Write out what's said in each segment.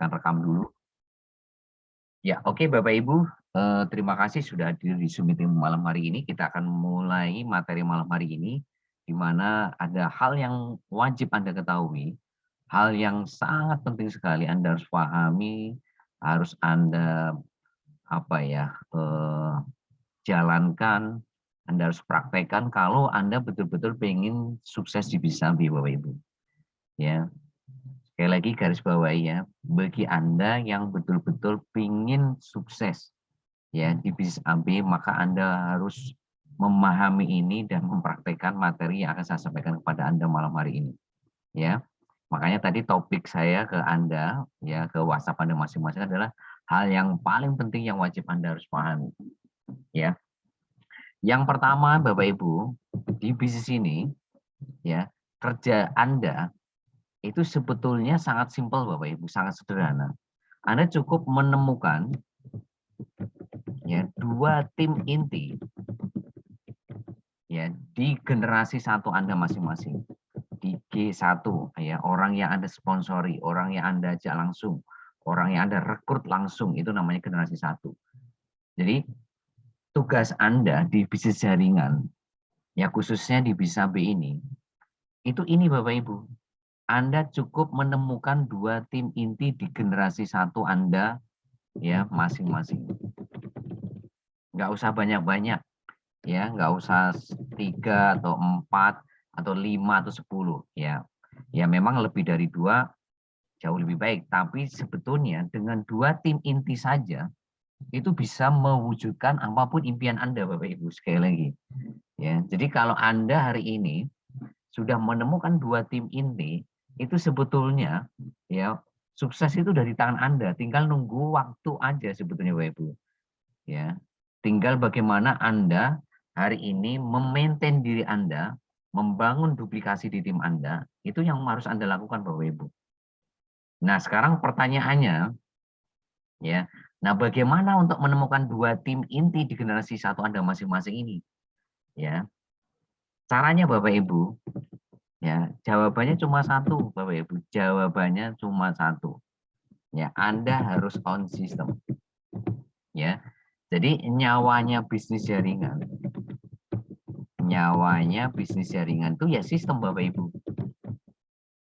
akan rekam dulu. Ya, oke Bapak Ibu, terima kasih sudah hadir di Zoom meeting malam hari ini. Kita akan mulai materi malam hari ini, di mana ada hal yang wajib Anda ketahui, hal yang sangat penting sekali Anda harus pahami, harus Anda jalankan, Anda harus praktekkan kalau Anda betul-betul pengen sukses di bisnis AB, Bapak Ibu. Ya, sekali lagi garis bawahi ya, bagi Anda yang betul-betul ingin sukses ya di bisnis AB, maka Anda harus memahami ini dan mempraktekkan materi yang akan saya sampaikan kepada Anda malam hari ini. Ya, makanya tadi topik saya ke Anda ya, ke WhatsApp Anda masing-masing adalah hal yang paling penting yang wajib Anda harus pahami. Ya, yang pertama Bapak Ibu, di bisnis ini ya, kerja Anda itu sebetulnya sangat simpel Bapak Ibu, sangat sederhana. Anda cukup menemukan ya 2 tim inti ya di generasi satu Anda masing-masing. Di G1 ya, orang yang Anda sponsori, orang yang Anda ajak langsung, orang yang Anda rekrut langsung, itu namanya generasi satu. Jadi tugas Anda di bisnis jaringan ya, khususnya di bisnis AB ini Bapak Ibu. Anda cukup menemukan 2 tim inti di generasi satu Anda ya masing-masing. Nggak usah banyak-banyak ya, nggak usah 3 atau 4 atau 5 atau 10 ya. Ya memang lebih dari 2 jauh lebih baik, tapi sebetulnya dengan 2 tim inti saja itu bisa mewujudkan apapun impian Anda Bapak Ibu, sekali lagi. Ya, jadi kalau Anda hari ini sudah menemukan 2 tim inti, itu sebetulnya ya sukses itu dari tangan Anda, tinggal nunggu waktu aja sebetulnya Bapak Ibu. Ya. Tinggal bagaimana Anda hari ini memaintain diri Anda, membangun duplikasi di tim Anda, itu yang harus Anda lakukan Bapak Ibu. Nah, sekarang pertanyaannya ya. Nah, bagaimana untuk menemukan 2 tim inti di generasi satu Anda masing-masing ini? Ya. Caranya Bapak Ibu, ya, jawabannya cuma satu, Bapak Ibu. Jawabannya cuma satu. Ya, Anda harus on system. Ya. Jadi nyawanya bisnis jaringan. Nyawanya bisnis jaringan itu ya sistem Bapak Ibu.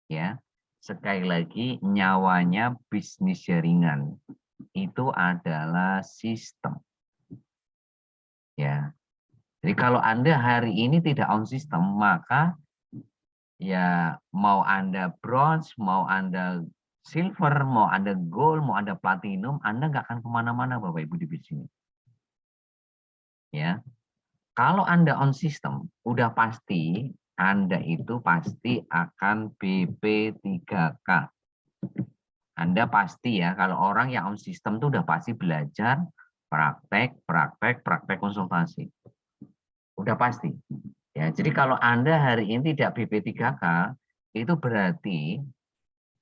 Ya. Sekali lagi nyawanya bisnis jaringan itu adalah sistem. Ya. Jadi kalau Anda hari ini tidak on system, maka ya mau Anda bronze, mau Anda silver, mau Anda gold, mau Anda platinum, Anda nggak akan kemana-mana Bapak Ibu di bisnis ini. Ya, kalau Anda on system, udah pasti Anda itu pasti akan BP3K. Anda pasti ya, kalau orang yang on system itu udah pasti belajar, praktek konsultasi. Udah pasti. Ya, jadi kalau Anda hari ini tidak BP3K, itu berarti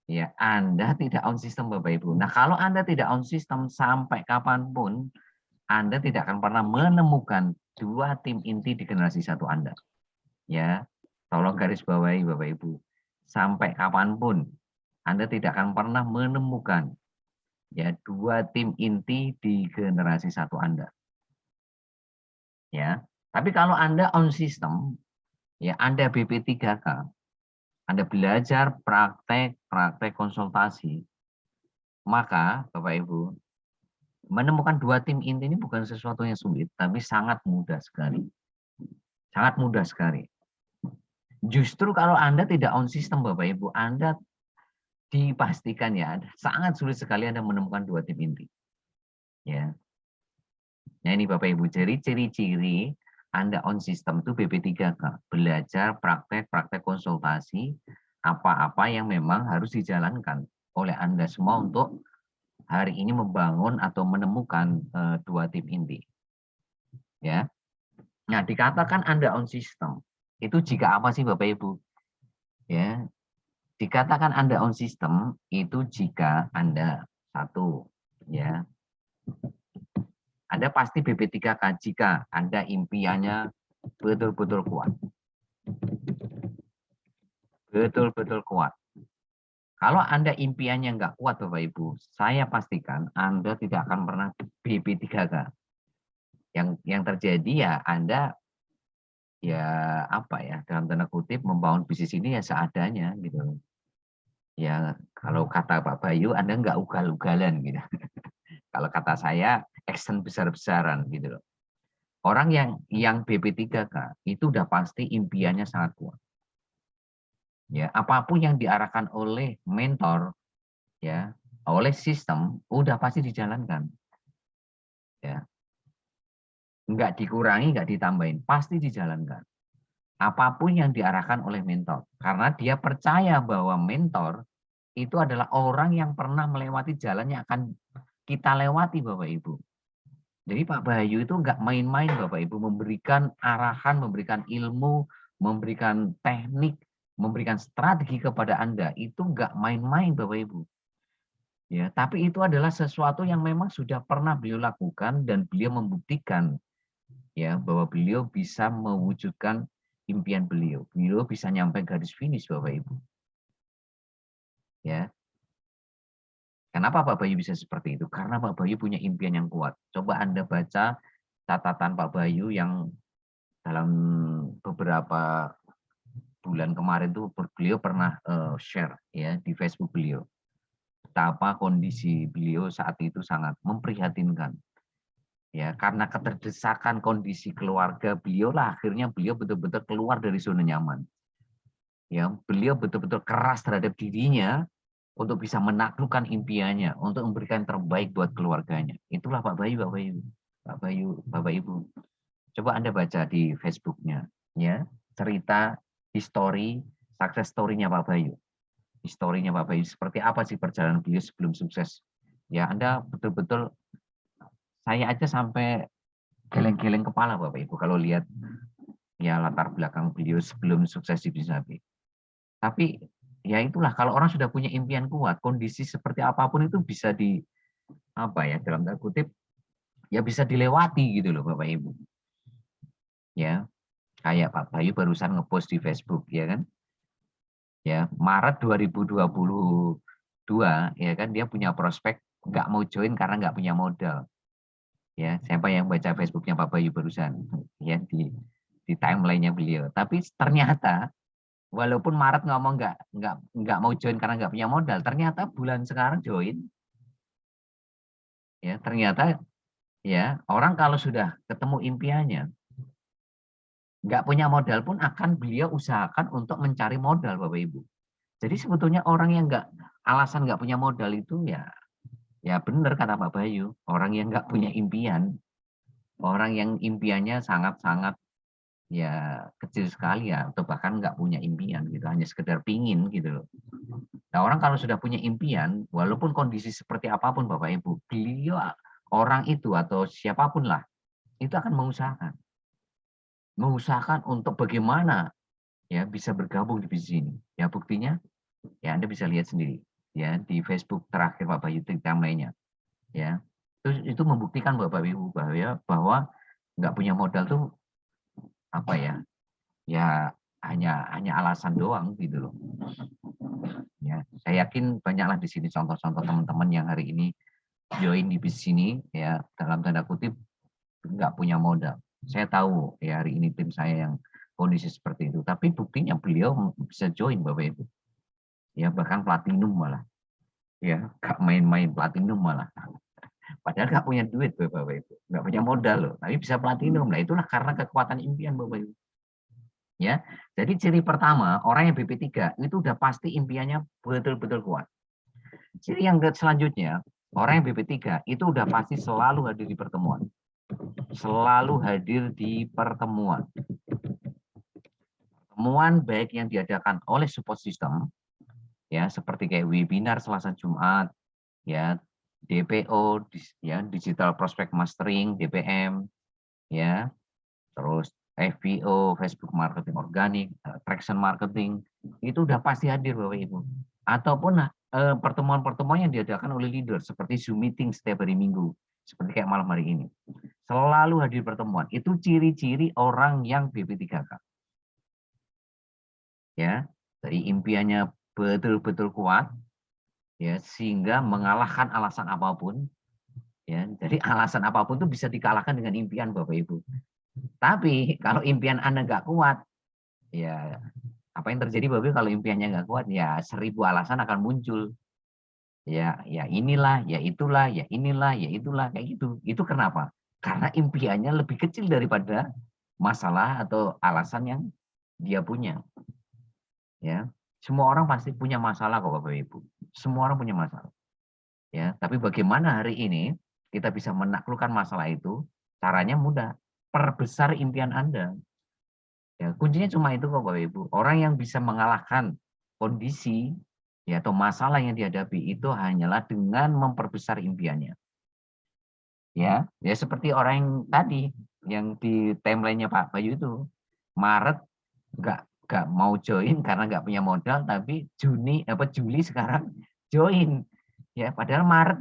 ya Anda tidak on system Bapak Ibu. Nah, kalau Anda tidak on system sampai kapanpun, Anda tidak akan pernah menemukan 2 tim inti di generasi satu Anda. Ya, tolong garis bawahi Bapak Ibu. Sampai kapanpun Anda tidak akan pernah menemukan ya 2 tim inti di generasi satu Anda. Ya, tapi kalau Anda on system, ya Anda BP3K, Anda belajar praktek konsultasi, maka Bapak Ibu menemukan 2 tim inti ini bukan sesuatu yang sulit, tapi sangat mudah sekali. Sangat mudah sekali. Justru kalau Anda tidak on system Bapak Ibu, Anda dipastikan ya, sangat sulit sekali Anda menemukan 2 tim inti. Ya. Nah ini Bapak Ibu, jadi ciri-ciri Anda on system itu BP3K. Belajar praktek konsultasi, apa-apa yang memang harus dijalankan oleh Anda semua untuk hari ini membangun atau menemukan 2 tim inti. Ya. Nah, dikatakan Anda on system. Itu jika apa sih Bapak Ibu? Ya. Dikatakan Anda on system itu jika Anda satu ya. Anda pasti BP3K jika Anda impiannya betul-betul kuat. Betul-betul kuat. Kalau Anda impiannya nggak kuat Bapak Ibu, saya pastikan Anda tidak akan pernah BP3K. Yang terjadi ya Anda ya apa ya, dalam tanda kutip membangun bisnis ini ya seadanya gitu. Ya kalau kata Pak Bayu, Anda nggak ugal-ugalan gitu. Kalau kata saya action besar-besaran gitu loh. Orang yang BP3K itu udah pasti impiannya sangat kuat. Ya, apapun yang diarahkan oleh mentor ya, oleh sistem udah pasti dijalankan. Ya, nggak dikurangi, nggak ditambahin, pasti dijalankan. Apapun yang diarahkan oleh mentor, karena dia percaya bahwa mentor itu adalah orang yang pernah melewati jalan yang akan kita lewati, Bapak Ibu. Jadi Pak Bayu itu nggak main-main, Bapak Ibu, memberikan arahan, memberikan ilmu, memberikan teknik, memberikan strategi kepada Anda. Itu nggak main-main, Bapak Ibu. Ya, tapi itu adalah sesuatu yang memang sudah pernah beliau lakukan dan beliau membuktikan ya bahwa beliau bisa mewujudkan impian beliau. Beliau bisa nyampe garis finish, Bapak Ibu. Ya. Kenapa Pak Bayu bisa seperti itu? Karena Pak Bayu punya impian yang kuat. Coba Anda baca catatan Pak Bayu yang dalam beberapa bulan kemarin tuh beliau pernah share ya di Facebook beliau. Betapa kondisi beliau saat itu sangat memprihatinkan. Ya, karena keterdesakan kondisi keluarga beliau lah akhirnya beliau betul-betul keluar dari zona nyaman. Ya, beliau betul-betul keras terhadap dirinya untuk bisa menaklukkan impiannya, untuk memberikan terbaik buat keluarganya. Itulah Pak Bayu, Pak Bayu, Pak Bayu, Bapak Ibu. Coba Anda baca di Facebook-nya, ya, cerita, histori, success story-nya Pak Bayu. Historinya Pak Bayu, seperti apa sih perjalanan beliau sebelum sukses. Ya, Anda betul-betul, saya aja sampai geleng-geleng kepala Bapak Ibu kalau lihat ya latar belakang beliau sebelum sukses di bisnis AB. Tapi ya itulah kalau orang sudah punya impian kuat, kondisi seperti apapun itu bisa di apa ya dalam tanda kutip ya bisa dilewati gitu loh Bapak Ibu. Ya, kayak Pak Bayu barusan ngepost di Facebook ya kan. Ya, Maret 2022 ya kan dia punya prospek nggak mau join karena nggak punya modal. Ya, siapa yang baca Facebooknya Pak Bayu barusan ya di timeline-nya beliau. Tapi ternyata walaupun Maret ngomong nggak mau join karena nggak punya modal, ternyata bulan sekarang join. Ya, ternyata ya orang kalau sudah ketemu impiannya, nggak punya modal pun akan beliau usahakan untuk mencari modal, Bapak Ibu. Jadi sebetulnya orang yang nggak alasan nggak punya modal itu ya benar kata Pak Bayu, orang yang nggak punya impian, orang yang impiannya sangat-sangat ya kecil sekali ya, atau bahkan nggak punya impian gitu, hanya sekedar pingin gitu loh. Nah orang kalau sudah punya impian, walaupun kondisi seperti apapun Bapak Ibu, beliau orang itu atau siapapun lah, itu akan mengusahakan untuk bagaimana ya bisa bergabung di bisnis ini. Ya buktinya ya Anda bisa lihat sendiri ya di Facebook terakhir Pak Bayu timeline-nya ya. Itu membuktikan Bapak Ibu bahwa nggak punya modal tuh apa ya? Ya hanya alasan doang gitu loh. Ya, saya yakin banyaklah di sini contoh-contoh teman-teman yang hari ini join di bisnis ini ya dalam tanda kutip nggak punya modal. Saya tahu ya hari ini tim saya yang kondisi seperti itu, tapi buktinya beliau bisa join Bapak Ibu. Ya bahkan platinum malah. Ya, nggak main-main platinum malah. Padahal nggak punya duit Bapak Ibu, nggak punya modal loh, tapi bisa platinum. Nah itulah karena kekuatan impian Bapak Ibu. Ya, jadi ciri pertama orang yang BP3 itu udah pasti impiannya betul-betul kuat. Ciri yang selanjutnya orang yang BP3 itu udah pasti selalu hadir di pertemuan, selalu hadir di pertemuan. Pertemuan baik yang diadakan oleh support system, ya seperti kayak webinar Selasa Jumat, ya DPO, ya digital prospect mastering, DPM, ya terus FBO, Facebook marketing organik, traction marketing, itu udah pasti hadir Bapak Ibu. Ataupun pertemuan-pertemuan yang diadakan oleh leader seperti Zoom meeting setiap hari Minggu, seperti kayak malam hari ini. Selalu hadir pertemuan. Itu ciri-ciri orang yang BP3K. Ya, dari impiannya betul-betul kuat, ya, sehingga mengalahkan alasan apapun, ya. Jadi alasan apapun itu bisa dikalahkan dengan impian Bapak Ibu. Tapi kalau impian Anda nggak kuat, ya apa yang terjadi Bapak Ibu kalau impiannya nggak kuat? Ya 1000 alasan akan muncul. Ya inilah, ya itulah, ya inilah, ya itulah, kayak gitu. Itu kenapa? Karena impiannya lebih kecil daripada masalah atau alasan yang dia punya. Ya, semua orang pasti punya masalah kok Bapak Ibu. Semua orang punya masalah. Ya, tapi bagaimana hari ini kita bisa menaklukkan masalah itu? Caranya mudah. Perbesar impian Anda. Ya, kuncinya cuma itu kok Bapak Ibu. Orang yang bisa mengalahkan kondisi ya atau masalah yang dihadapi itu hanyalah dengan memperbesar impiannya. Ya, ya seperti orang yang tadi yang di timeline-nya Pak Bayu itu. Maret nggak mau join karena nggak punya modal, tapi Juli sekarang join. Ya, padahal Maret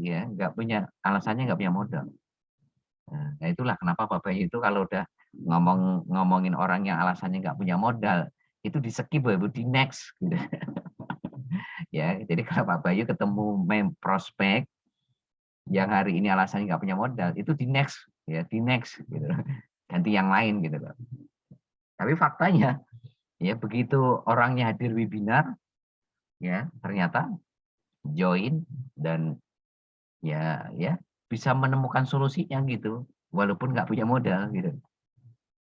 ya nggak punya alasannya nggak punya modal. Nah, itulah kenapa Pak Bayu itu kalau udah ngomongin orang yang alasannya nggak punya modal, itu di skip Bapak, di next gitu. Ya, jadi kalau Pak Bayu ketemu prospek yang hari ini alasannya nggak punya modal, itu di next ya, di next gitu. Ganti yang lain gitu loh. Tapi faktanya ya begitu orangnya hadir webinar ya ternyata join dan ya bisa menemukan solusinya gitu walaupun nggak punya modal gitu.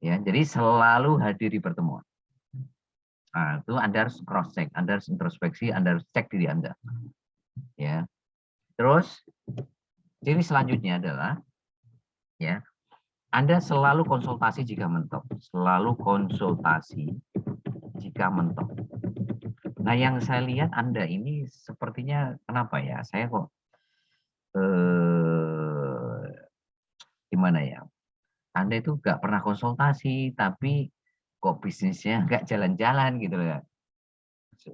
Ya, jadi selalu hadir di pertemuan. Nah, itu Anda harus cross check, Anda harus introspeksi, Anda harus cek diri Anda. Ya. Terus ciri selanjutnya adalah ya, Anda selalu konsultasi jika mentok, selalu konsultasi jika mentok. Nah, yang saya lihat Anda ini sepertinya kenapa ya? Saya kok gimana ya? Anda itu nggak pernah konsultasi, tapi kok bisnisnya nggak jalan-jalan gitu ya.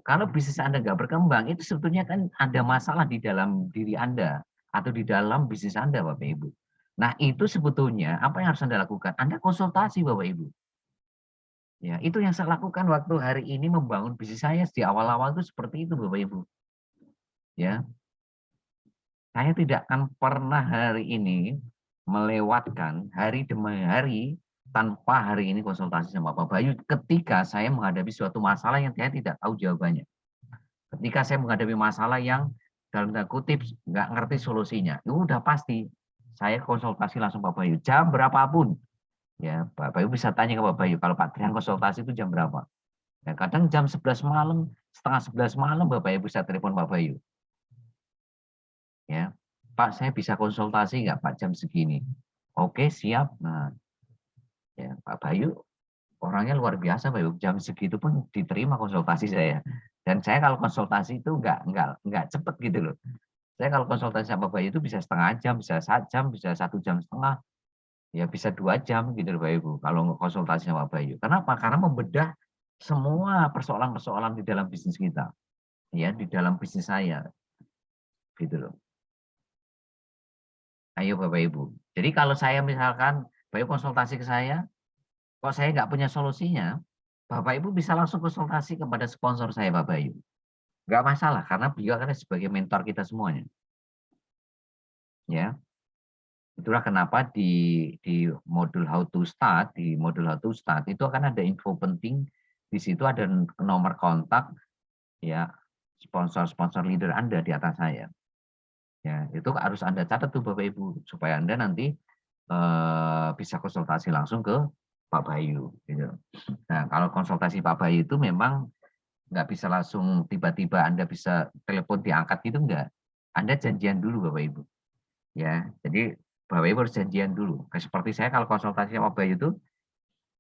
Kalau bisnis Anda nggak berkembang, itu sebetulnya kan ada masalah di dalam diri Anda atau di dalam bisnis Anda, Bapak Ibu. Nah, itu sebetulnya apa yang harus Anda lakukan? Anda konsultasi, Bapak Ibu. Ya, itu yang saya lakukan waktu hari ini membangun bisnis saya di awal-awal itu seperti itu, Bapak Ibu. Ya, saya tidak akan pernah hari ini melewatkan hari demi hari tanpa hari ini konsultasi sama Pak Bayu ketika saya menghadapi suatu masalah yang saya tidak tahu jawabannya. Ketika saya menghadapi masalah yang dalam tanda kutip nggak ngerti solusinya, itu udah pasti saya konsultasi langsung Pak Bayu jam berapapun. Ya, Pak Bayu bisa tanya ke Pak Bayu, kalau Pak Trian konsultasi itu jam berapa? Ya, kadang jam 11 malam, setengah 11 malam Bapak Bayu bisa telepon Pak Bayu. Ya, Pak saya bisa konsultasi nggak Pak jam segini? Oke siap. Nah, ya Pak Bayu orangnya luar biasa Pak Bayu. Jam segitu pun diterima konsultasi saya. Dan saya kalau konsultasi itu nggak cepet gitu loh. Saya kalau konsultasi sama Bapak itu bisa setengah jam, bisa 1 jam, bisa 1 jam setengah, ya bisa 2 jam gitu loh Bapak Ibu. Kalau konsultasi sama Bayu. Kenapa? Karena membedah semua persoalan-persoalan di dalam bisnis kita, ya di dalam bisnis saya, gitu loh. Ayo Bapak Ibu. Jadi kalau saya misalkan Bayu konsultasi ke saya, kok saya nggak punya solusinya, Bapak Ibu bisa langsung konsultasi kepada sponsor saya Pak Bayu. Nggak masalah karena beliau kan sebagai mentor kita semuanya. Ya, itulah kenapa di modul How to Start, di modul How to Start itu akan ada info penting. Di situ ada nomor kontak ya sponsor-sponsor leader Anda di atas saya. Ya, itu harus Anda catat tuh Bapak Ibu supaya Anda nanti bisa konsultasi langsung ke Pak Bayu gitu. Nah, kalau konsultasi Pak Bayu itu memang nggak bisa langsung tiba-tiba Anda bisa telepon diangkat gitu enggak. Anda janjian dulu Bapak Ibu. Ya, jadi Bapak Ibu harus janjian dulu. Kayak seperti saya kalau konsultasi sama Bayu itu,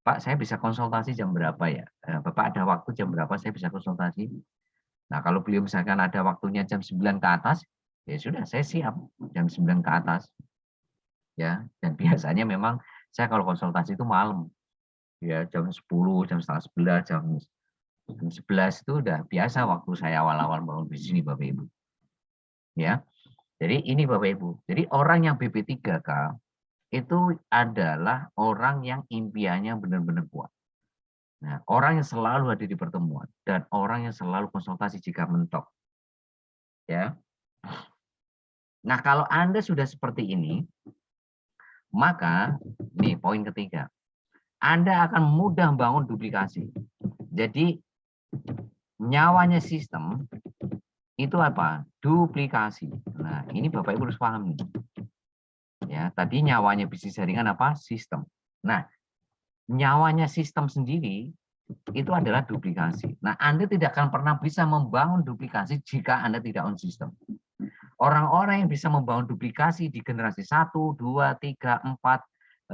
Pak saya bisa konsultasi jam berapa ya? Bapak ada waktu jam berapa saya bisa konsultasi? Nah, kalau beliau misalkan ada waktunya jam 9 ke atas, ya sudah saya siap jam 9 ke atas. Ya, dan biasanya memang saya kalau konsultasi itu malam. Ya, jam 10, jam setengah 11, jam 11 itu udah biasa waktu saya awal-awal bangun bisnis ini Bapak Ibu. Ya. Jadi ini Bapak Ibu. Jadi orang yang BP3K itu adalah orang yang impiannya benar-benar kuat. Nah, orang yang selalu hadir di pertemuan dan orang yang selalu konsultasi jika mentok. Ya. Nah, kalau Anda sudah seperti ini, maka nih poin ketiga, Anda akan mudah bangun duplikasi. Jadi nyawanya sistem itu apa? Duplikasi. Nah, ini Bapak Ibu harus pahami. Ya, tadi nyawanya bisnis jaringan apa? Sistem. Nah, nyawanya sistem sendiri itu adalah duplikasi. Nah, Anda tidak akan pernah bisa membangun duplikasi jika Anda tidak on system. Orang-orang yang bisa membangun duplikasi di generasi 1, 2, 3, 4,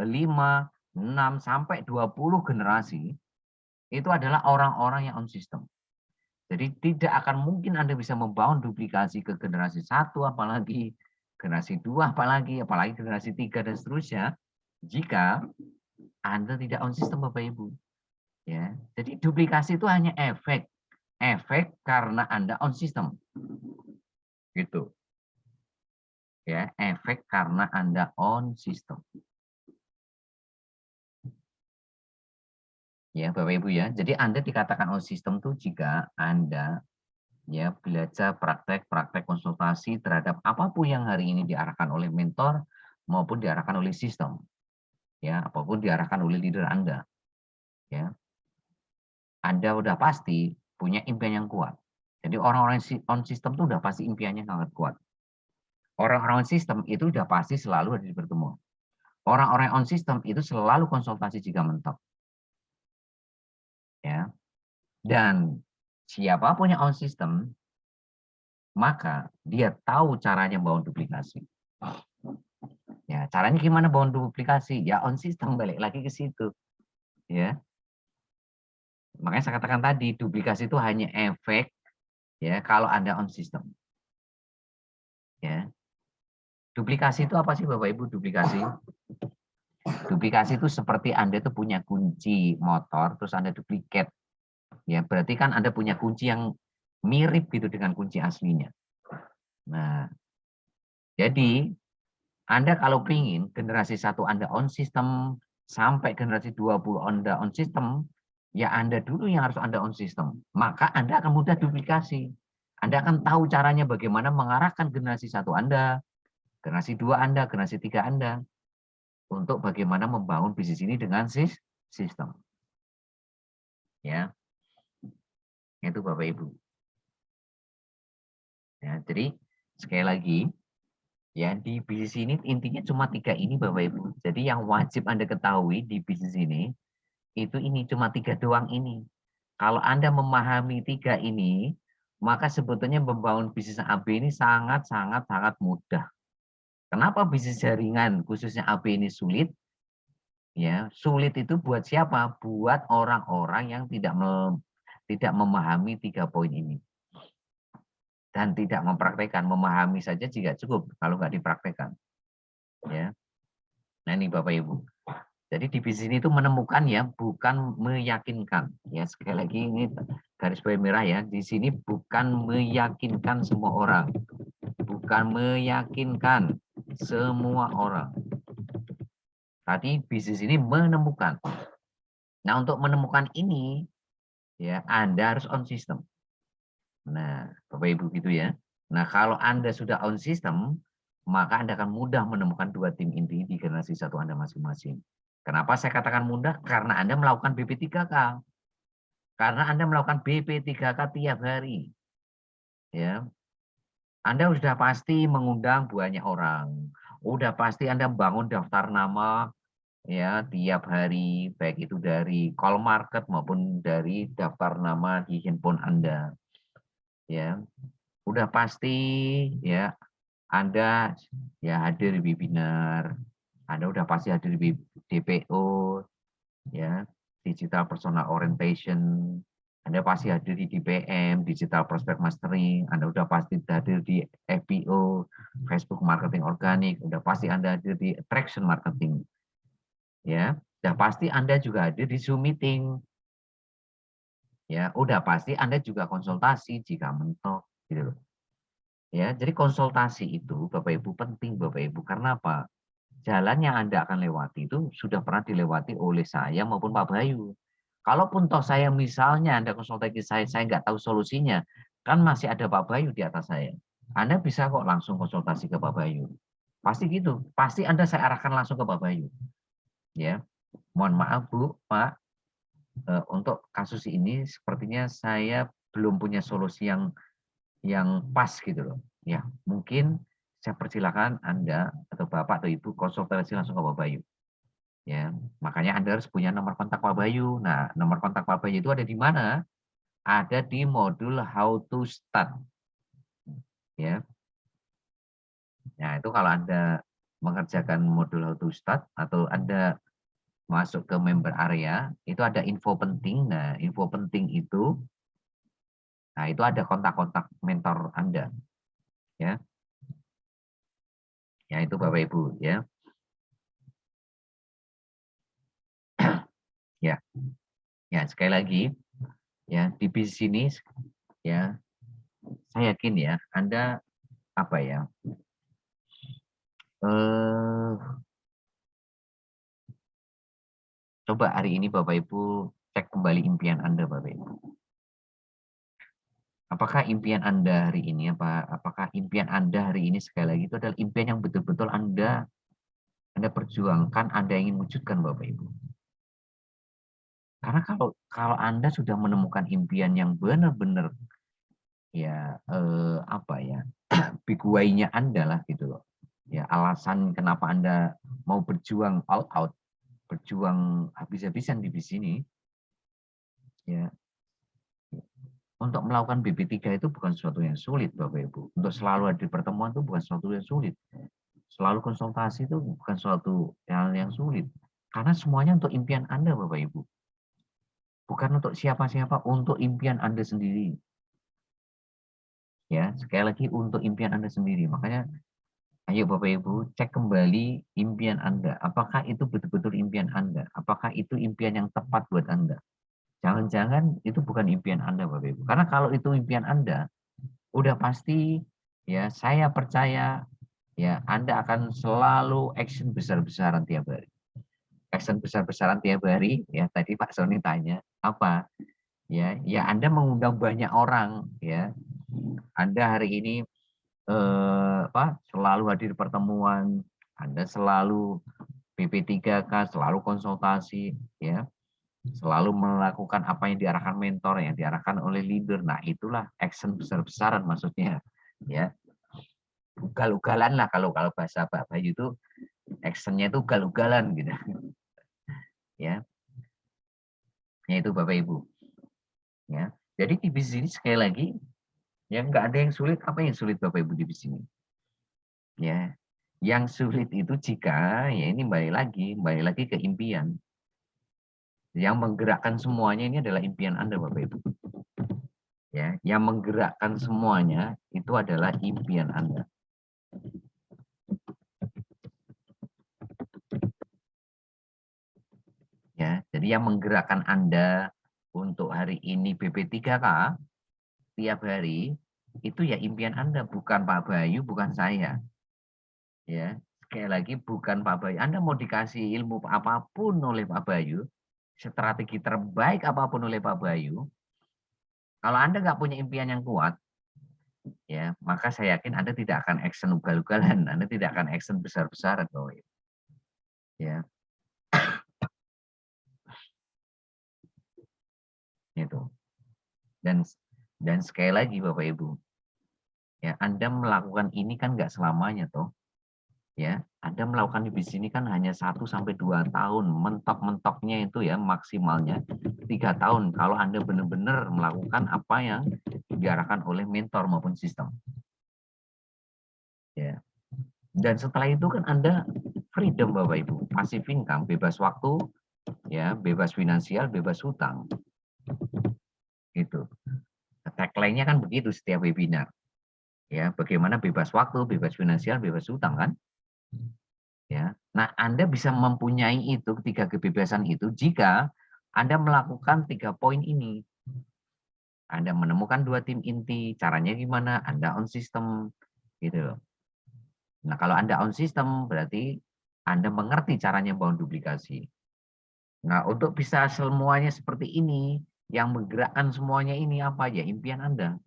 5, 6, sampai 20 generasi, itu adalah orang-orang yang on system. Jadi tidak akan mungkin Anda bisa membangun duplikasi ke generasi 1, apalagi generasi 2, apalagi generasi 3, dan seterusnya, jika Anda tidak on system, Bapak Ibu. Ya, jadi duplikasi itu hanya efek karena Anda on system. Gitu. Ya, efek karena Anda on system. Ya, Bapak Ibu ya. Jadi Anda dikatakan on system itu jika Anda ya belajar praktek konsultasi terhadap apapun yang hari ini diarahkan oleh mentor maupun diarahkan oleh sistem. Ya, apapun diarahkan oleh leader Anda. Ya. Anda udah pasti punya impian yang kuat. Jadi orang-orang on system itu udah pasti impiannya sangat kuat. Orang-orang on system itu udah pasti selalu ada di pertemuan. Orang-orang on system itu selalu konsultasi jika mentok. Ya. Dan siapapun yang on system, maka dia tahu caranya bangun duplikasi. Ya, caranya gimana bangun duplikasi? Ya on system, balik lagi ke situ. Ya. Makanya saya katakan tadi, duplikasi itu hanya efek ya kalau Anda on system. Ya. Duplikasi itu apa sih Bapak Ibu? Duplikasi. Duplikasi itu seperti Anda itu punya kunci motor terus Anda duplikat. Ya, berarti kan Anda punya kunci yang mirip gitu dengan kunci aslinya. Nah, jadi Anda kalau ingin generasi 1 Anda on system sampai generasi 20 Anda on system, ya Anda dulu yang harus Anda on system. Maka Anda akan mudah duplikasi. Anda akan tahu caranya bagaimana mengarahkan generasi 1 Anda, generasi 2 Anda, generasi 3 Anda untuk bagaimana membangun bisnis ini dengan sistem. Ya. Itu Bapak Ibu. Ya, jadi sekali lagi ya di bisnis ini intinya cuma 3 ini Bapak Ibu. Jadi yang wajib Anda ketahui di bisnis ini cuma 3 doang ini. Kalau Anda memahami 3 ini, maka sebetulnya membangun bisnis AB ini sangat mudah. Kenapa bisnis jaringan khususnya AB ini sulit? Ya, sulit itu buat siapa? Buat orang-orang yang tidak memahami 3 poin ini. Dan tidak mempraktekkan, memahami saja juga cukup kalau nggak dipraktekkan. Ya. Nah ini Bapak Ibu. Jadi di bisnis ini itu menemukan ya, bukan meyakinkan. Ya sekali lagi ini garis bawah merah ya. Di sini bukan meyakinkan semua orang, bukan meyakinkan semua orang. Tadi bisnis ini menemukan. Nah untuk menemukan ini ya Anda harus on system. Nah Bapak Ibu gitu ya. Nah kalau Anda sudah on system, maka Anda akan mudah menemukan 2 tim inti di generasi 1 Anda masing-masing. Kenapa saya katakan mudah? Karena Anda melakukan BP3K. Karena Anda melakukan BP3K tiap hari. Ya. Anda sudah pasti mengundang banyak orang. Udah pasti Anda bangun daftar nama ya tiap hari, baik itu dari call market maupun dari daftar nama di handphone Anda. Ya. Udah pasti ya Anda ya hadir di webinar, Anda udah pasti hadir di DPO, ya, Digital Personal Orientation, Anda pasti hadir di DPM, Digital Prospect Mastering, Anda udah pasti hadir di FBO, Facebook Marketing Organik, udah pasti Anda hadir di Attraction Marketing. Ya, udah pasti Anda juga hadir di Zoom Meeting. Ya, udah pasti Anda juga konsultasi jika mentok gitu loh. Ya, jadi konsultasi itu Bapak Ibu penting Bapak Ibu karena apa? Jalan yang Anda akan lewati itu sudah pernah dilewati oleh saya maupun Pak Bayu. Kalaupun toh saya misalnya Anda konsultasi saya nggak tahu solusinya, kan masih ada Pak Bayu di atas saya. Anda bisa kok langsung konsultasi ke Pak Bayu. Pasti gitu. Pasti Anda saya arahkan langsung ke Pak Bayu. Ya, mohon maaf Bu, Pak, untuk kasus ini sepertinya saya belum punya solusi yang pas gitu loh. Ya, mungkin saya persilakan Anda atau Bapak atau Ibu konsultasi langsung ke Pak Bayu. Ya, makanya Anda harus punya nomor kontak Pak Bayu. Nah, nomor kontak Pak Bayu itu ada di mana? Ada di modul How to Start. Ya, nah itu kalau Anda mengerjakan modul How to Start atau Anda masuk ke member area, itu ada info penting. Nah, info penting itu, nah itu ada kontak-kontak mentor Anda. Ya, ya itu Bapak Ibu. Ya, ya, ya sekali lagi, ya di bisnis ini, ya saya yakin ya, Anda apa ya? Eh, Coba hari ini Bapak Ibu cek kembali impian Anda, Bapak Ibu. Apakah impian Anda hari ini, apakah impian Anda hari ini sekali lagi itu adalah impian yang betul-betul Anda perjuangkan, Anda ingin wujudkan, Bapak Ibu. Karena kalau Anda sudah menemukan impian yang benar-benar ya apa ya, big why-nya Anda lah gitu loh. Ya, alasan kenapa Anda mau berjuang all out, berjuang habis-habisan di sini, ya untuk melakukan BP3 itu bukan sesuatu yang sulit, Bapak Ibu. Untuk selalu ada di pertemuan itu bukan sesuatu yang sulit. Selalu konsultasi itu bukan suatu hal yang sulit. Karena semuanya untuk impian Anda, Bapak Ibu. Bukan untuk siapa-siapa, untuk impian Anda sendiri. Ya, sekali lagi untuk impian Anda sendiri. Makanya ayo Bapak Ibu cek kembali impian Anda. Apakah itu betul-betul impian Anda? Apakah itu impian yang tepat buat Anda? Jangan-jangan itu bukan impian Anda, Bapak Ibu. Karena kalau itu impian Anda, udah pasti ya saya percaya ya Anda akan selalu action besar-besaran tiap hari. Action besar-besaran tiap hari ya tadi Pak Sony tanya apa? Ya Anda mengundang banyak orang ya. Anda hari ini selalu hadir pertemuan, Anda selalu BP3K, selalu konsultasi ya. Selalu melakukan apa yang diarahkan mentor, yang diarahkan oleh leader. Nah, itulah action besar-besaran maksudnya ya. Ugal-ugalan lah kalau bahasa Pak Bayu itu actionnya itu ugal-ugalan gitu ya. Ya itu Bapak Ibu ya. Jadi di bisnis ini sekali lagi ya nggak ada yang sulit. Apa yang sulit Bapak Ibu di bisnis ini? Ya, yang sulit itu jika ya ini balik lagi ke impian. Yang menggerakkan semuanya ini adalah impian Anda Bapak Ibu. Ya, yang menggerakkan semuanya itu adalah impian Anda. Ya, jadi yang menggerakkan Anda untuk hari ini BP3K tiap hari itu ya impian Anda, bukan Pak Bayu, bukan saya. Ya, sekali lagi bukan Pak Bayu. Anda mau dikasih ilmu apapun oleh Pak Bayu, strategi terbaik apapun oleh Pak Bayu, kalau Anda nggak punya impian yang kuat, ya maka saya yakin Anda tidak akan action ugal-ugalan, Anda tidak akan action besar-besaran, ya itu. Dan sekali lagi Bapak Ibu, ya Anda melakukan ini kan nggak selamanya toh, ya Anda melakukan di bisnis ini kan hanya 1 sampai 2 tahun, mentok-mentoknya itu ya maksimalnya 3 tahun kalau Anda benar-benar melakukan apa yang diarahkan oleh mentor maupun sistem. Ya. Dan setelah itu kan Anda freedom Bapak Ibu, passive income, bebas waktu, ya, bebas finansial, bebas hutang. Gitu. Tagline-nya kan begitu setiap webinar. Ya, bagaimana bebas waktu, bebas finansial, bebas hutang kan? Ya. Nah, Anda bisa mempunyai itu, 3 kebebasan itu jika Anda melakukan 3 poin ini. Anda menemukan 2 tim inti, caranya gimana? Anda on system, gitu loh. Nah, kalau Anda on system, berarti Anda mengerti caranya bangun duplikasi. Nah, untuk bisa semuanya seperti ini, yang menggerakkan semuanya ini apa ya? Impian Anda.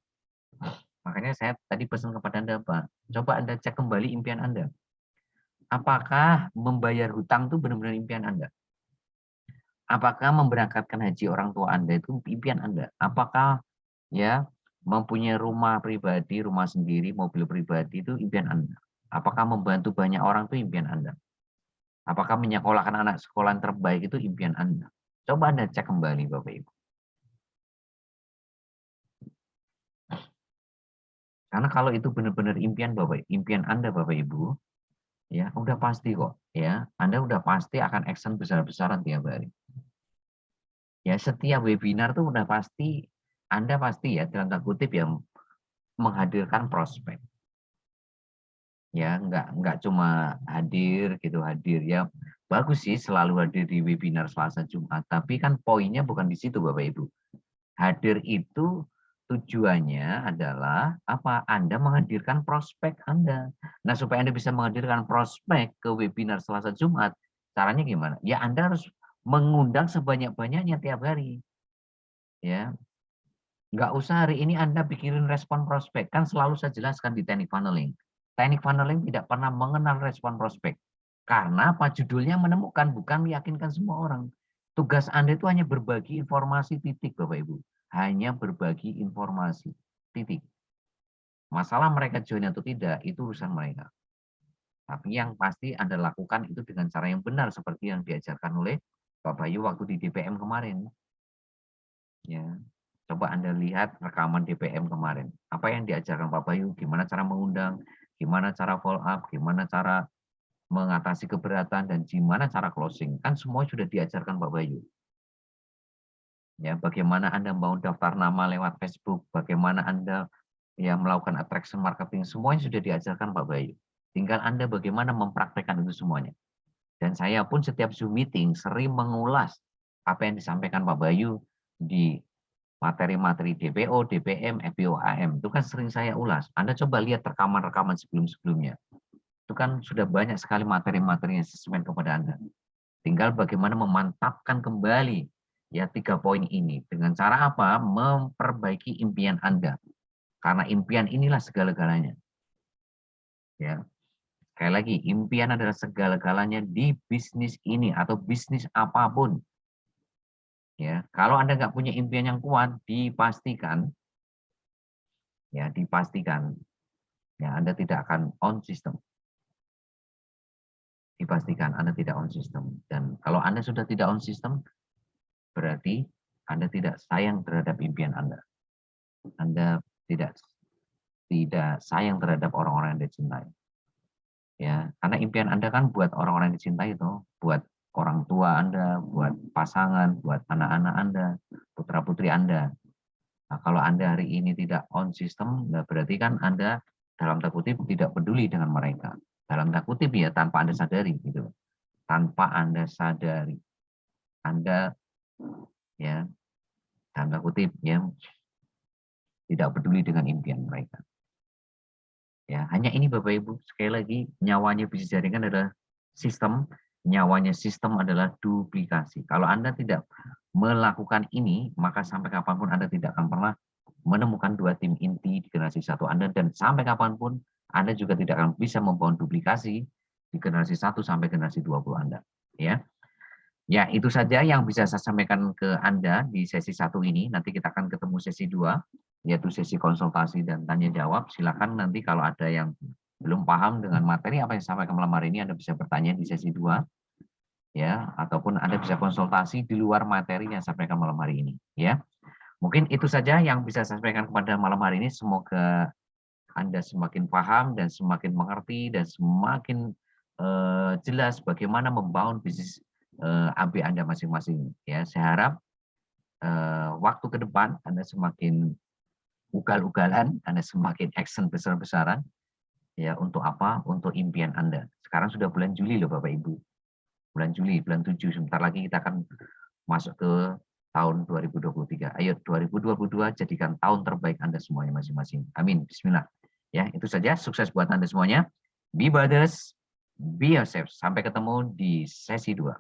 Makanya saya tadi pesan kepada Anda, Pak, coba Anda cek kembali impian Anda. Apakah membayar hutang itu benar-benar impian Anda? Apakah memberangkatkan haji orang tua Anda itu impian Anda? Apakah ya mempunyai rumah pribadi, rumah sendiri, mobil pribadi itu impian Anda? Apakah membantu banyak orang itu impian Anda? Apakah menyekolahkan anak sekolah yang terbaik itu impian Anda? Coba Anda cek kembali, Bapak Ibu. Karena kalau itu benar-benar impian Bapak, impian Anda Bapak Ibu, ya udah pasti kok, ya Anda udah pasti akan action besar-besaran tiap hari. Ya setiap webinar tuh udah pasti Anda pasti ya dalam tanda kutip ya menghadirkan prospek. Ya nggak cuma hadir gitu hadir ya bagus sih selalu hadir di webinar Selasa Jumat, tapi kan poinnya bukan di situ Bapak Ibu. Hadir itu tujuannya adalah apa? Anda menghadirkan prospek Anda. Nah, supaya Anda bisa menghadirkan prospek ke webinar Selasa Jumat, caranya gimana? Ya Anda harus mengundang sebanyak-banyaknya tiap hari. Ya, nggak usah hari ini Anda pikirin respon prospek. Kan selalu saya jelaskan di teknik funneling. Teknik funneling tidak pernah mengenal respon prospek. Karena apa? Judulnya menemukan, bukan meyakinkan semua orang. Tugas Anda itu hanya berbagi informasi titik, Bapak Ibu. Hanya berbagi informasi titik. Masalah mereka join atau tidak, itu urusan mereka. Tapi yang pasti Anda lakukan itu dengan cara yang benar, seperti yang diajarkan oleh Pak Bayu waktu di DPM kemarin. Ya, coba Anda lihat rekaman DPM kemarin. Apa yang diajarkan Pak Bayu, gimana cara mengundang, gimana cara follow up, gimana cara mengatasi keberatan, dan gimana cara closing. Kan semua sudah diajarkan Pak Bayu. Ya, bagaimana Anda mau daftar nama lewat Facebook, bagaimana Anda ya melakukan attraction marketing, semuanya sudah diajarkan Pak Bayu. Tinggal Anda bagaimana mempraktekkan itu semuanya. Dan saya pun setiap Zoom meeting sering mengulas apa yang disampaikan Pak Bayu di materi-materi DPO, DPM, FPO, AM. Itu kan sering saya ulas. Anda coba lihat rekaman-rekaman sebelum-sebelumnya. Itu kan sudah banyak sekali materi-materi yang sesuai kepada Anda. Tinggal bagaimana memantapkan kembali ya 3 poin ini. Dengan cara apa? Memperbaiki impian Anda. Karena impian inilah segala-galanya. Ya. Sekali lagi, impian adalah segala-galanya di bisnis ini atau bisnis apapun. Ya, kalau Anda nggak punya impian yang kuat, dipastikan ya Anda tidak akan on system. Dipastikan Anda tidak on system. Dan kalau Anda sudah tidak on system, berarti Anda tidak sayang terhadap impian Anda. Anda tidak sayang terhadap orang-orang yang Anda cintai. Ya, karena impian Anda kan buat orang-orang yang dicintai itu, buat orang tua Anda, buat pasangan, buat anak-anak Anda, putra-putri Anda. Nah, kalau Anda hari ini tidak on system, nah berarti kan Anda dalam tanda kutip tidak peduli dengan mereka. Dalam tanda kutip ya tanpa Anda sadari gitu. Tanpa Anda sadari. Anda ya dalam tanda kutip ya tidak peduli dengan impian mereka. Ya, hanya ini Bapak Ibu, sekali lagi nyawanya bisnis jaringan adalah sistem, nyawanya sistem adalah duplikasi. Kalau Anda tidak melakukan ini, maka sampai kapanpun Anda tidak akan pernah menemukan 2 tim inti di generasi 1 Anda, dan sampai kapanpun Anda juga tidak akan bisa membangun duplikasi di generasi 1 sampai generasi 20 Anda. Ya. Ya, itu saja yang bisa saya sampaikan ke Anda di sesi 1 ini. Nanti kita akan ketemu sesi 2, yaitu sesi konsultasi dan tanya jawab. Silakan nanti kalau ada yang belum paham dengan materi apa yang saya sampaikan malam hari ini, Anda bisa bertanya di sesi 2, ya, ataupun Anda bisa konsultasi di luar materi yang saya sampaikan malam hari ini, ya. Mungkin itu saja yang bisa saya sampaikan kepada malam hari ini. Semoga Anda semakin paham dan semakin mengerti dan semakin jelas bagaimana membangun bisnis AB Anda masing-masing. Ya, saya harap waktu ke depan Anda semakin ugal-ugalan, Anda semakin action besar-besaran. Ya, untuk apa? Untuk impian Anda. Sekarang sudah bulan Juli loh Bapak Ibu. Bulan Juli, bulan 7, sebentar lagi kita akan masuk ke tahun 2023. Ayo 2022 jadikan tahun terbaik Anda semuanya masing-masing. Amin. Bismillah. Ya, itu saja. Sukses buat Anda semuanya. Be brothers, be yourself. Sampai ketemu di sesi 2.